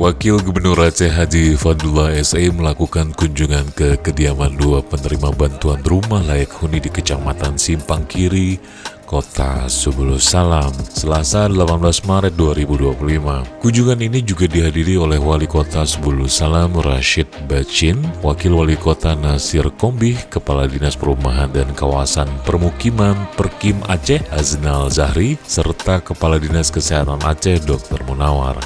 Wakil Gubernur Aceh Haji Fadlullah SE melakukan kunjungan ke kediaman dua penerima bantuan rumah layak huni di Kecamatan Simpang Kiri, Kota Subulu Salam, Selasa 18 Maret 2025. Kunjungan ini juga dihadiri oleh Wali Kota Subulu Salam Rashid Bacin, Wakil Wali Kota Nasir Kombih, Kepala Dinas Perumahan dan Kawasan Permukiman Perkim Aceh Aznal Zahri, serta Kepala Dinas Kesehatan Aceh Dr. Munawar.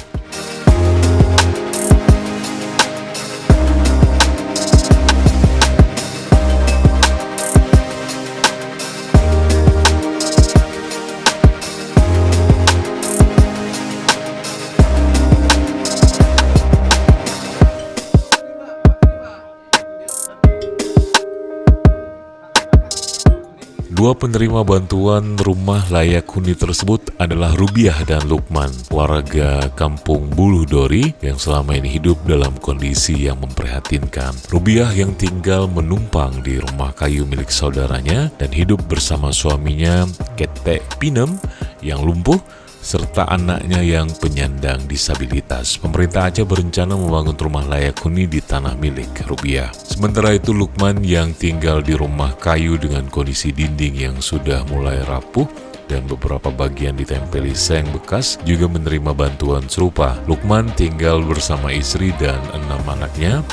Dua penerima bantuan rumah layak huni tersebut adalah Rubiah dan Lukman, warga Kampung Buluh Dori yang selama ini hidup dalam kondisi yang memprihatinkan. Rubiah yang tinggal menumpang di rumah kayu milik saudaranya dan hidup bersama suaminya Ketek Pinem yang lumpuh serta anaknya yang penyandang disabilitas. Pemerintah Aceh berencana membangun rumah layak huni di tanah milik Rubiah. Sementara itu Lukman yang tinggal di rumah kayu dengan kondisi dinding yang sudah mulai rapuh dan beberapa bagian ditempeli seng bekas juga menerima bantuan serupa. Lukman tinggal bersama istri dan 6 anaknya,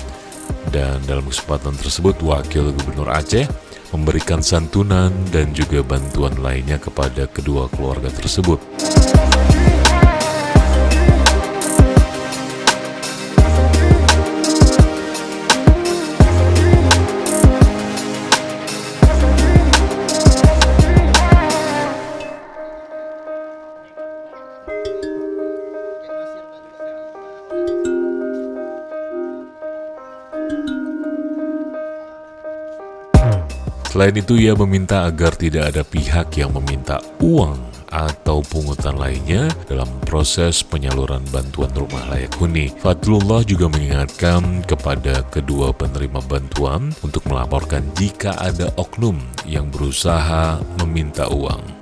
dan dalam kesempatan tersebut Wakil Gubernur Aceh memberikan santunan dan juga bantuan lainnya kepada kedua keluarga tersebut. Selain itu, ia meminta agar tidak ada pihak yang meminta uang atau pungutan lainnya dalam proses penyaluran bantuan rumah layak huni. Fadlullah juga mengingatkan kepada kedua penerima bantuan untuk melaporkan jika ada oknum yang berusaha meminta uang.